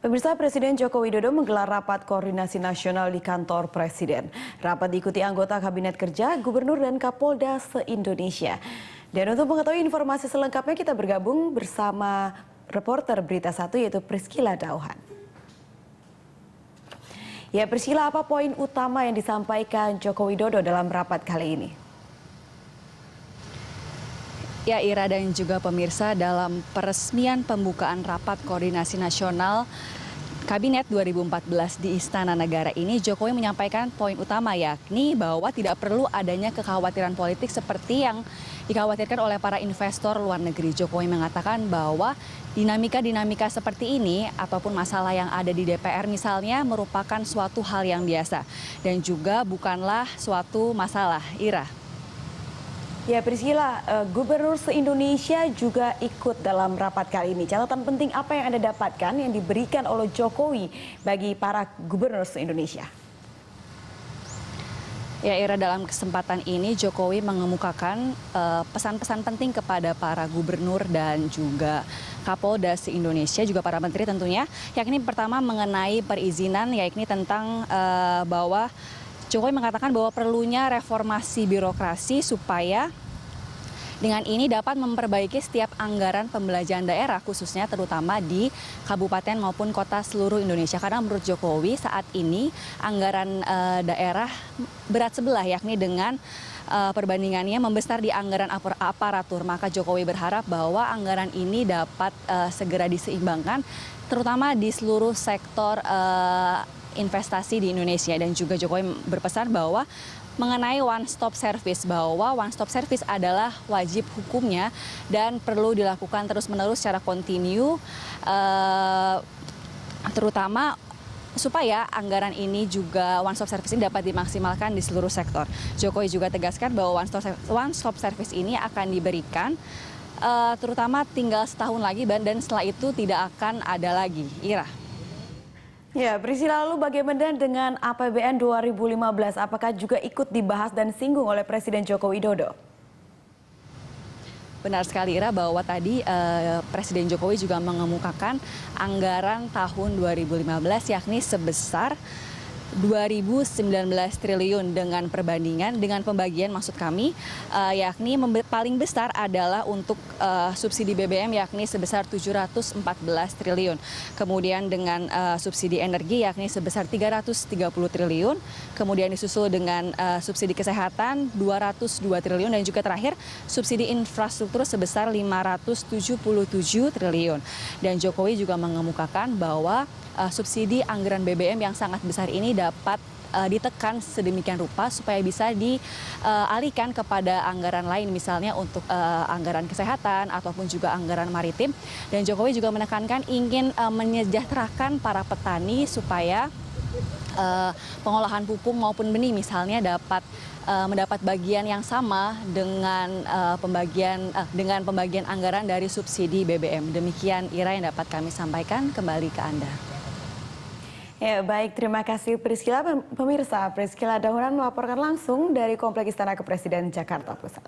Pemirsa, Presiden Joko Widodo menggelar rapat koordinasi nasional di kantor Presiden. Rapat diikuti anggota Kabinet Kerja, Gubernur dan Kapolda se-Indonesia. Dan untuk mengetahui informasi selengkapnya kita bergabung bersama reporter Berita 1 yaitu Priscila Dauhan. Ya Priscila, apa poin utama yang disampaikan Joko Widodo dalam rapat kali ini? Ya Ira dan juga pemirsa, dalam peresmian pembukaan rapat koordinasi nasional Kabinet 2014 di Istana Negara ini, Jokowi menyampaikan poin utama yakni bahwa tidak perlu adanya kekhawatiran politik seperti yang dikhawatirkan oleh para investor luar negeri. Jokowi mengatakan bahwa dinamika-dinamika seperti ini ataupun masalah yang ada di DPR misalnya merupakan suatu hal yang biasa dan juga bukanlah suatu masalah. Ira. Ya Priscila, Gubernur se-Indonesia juga ikut dalam rapat kali ini. Catatan penting apa yang Anda dapatkan yang diberikan oleh Jokowi bagi para Gubernur se-Indonesia? Ya Ira, dalam kesempatan ini Jokowi mengemukakan pesan-pesan penting kepada para gubernur dan juga Kapolda se-Indonesia, juga para menteri tentunya. Yakni pertama mengenai perizinan, yakni tentang bahwa Jokowi mengatakan bahwa perlunya reformasi birokrasi supaya dengan ini dapat memperbaiki setiap anggaran pembelanjaan daerah khususnya terutama di kabupaten maupun kota seluruh Indonesia. Karena menurut Jokowi saat ini anggaran daerah berat sebelah yakni dengan perbandingannya membesar di anggaran aparatur. Maka Jokowi berharap bahwa anggaran ini dapat segera diseimbangkan terutama di seluruh sektor investasi di Indonesia. Dan juga Jokowi berpesan bahwa mengenai one stop service, bahwa one stop service adalah wajib hukumnya dan perlu dilakukan terus-menerus secara kontinu, terutama supaya anggaran ini juga one stop service ini dapat dimaksimalkan di seluruh sektor. Jokowi juga tegaskan bahwa one stop service ini akan diberikan terutama tinggal setahun lagi dan setelah itu tidak akan ada lagi. Ira. Ya, Priscila, lalu bagaimana dengan APBN 2015? Apakah juga ikut dibahas dan singgung oleh Presiden Joko Widodo? Benar sekali Ira, bahwa tadi Presiden Jokowi juga mengemukakan anggaran tahun 2015 yakni sebesar 2019 triliun dengan perbandingan dengan pembagian maksud kami yakni paling besar adalah untuk subsidi BBM yakni sebesar 714 triliun. Kemudian dengan subsidi energi yakni sebesar 330 triliun. Kemudian disusul dengan subsidi kesehatan 202 triliun dan juga terakhir subsidi infrastruktur sebesar 577 triliun. Dan Jokowi juga mengemukakan bahwa subsidi anggaran BBM yang sangat besar ini dapat ditekan sedemikian rupa supaya bisa dialihkan kepada anggaran lain misalnya untuk anggaran kesehatan ataupun juga anggaran maritim. Dan Jokowi juga menekankan ingin menyejahterakan para petani supaya pengolahan pupuk maupun benih misalnya dapat mendapat bagian yang sama dengan pembagian anggaran dari subsidi BBM. Demikian Ira yang dapat kami sampaikan, kembali ke Anda. Ya, baik, terima kasih Priscila. Pemirsa, Priscila Dauhan melaporkan langsung dari Kompleks Istana Kepresiden Jakarta Pusat.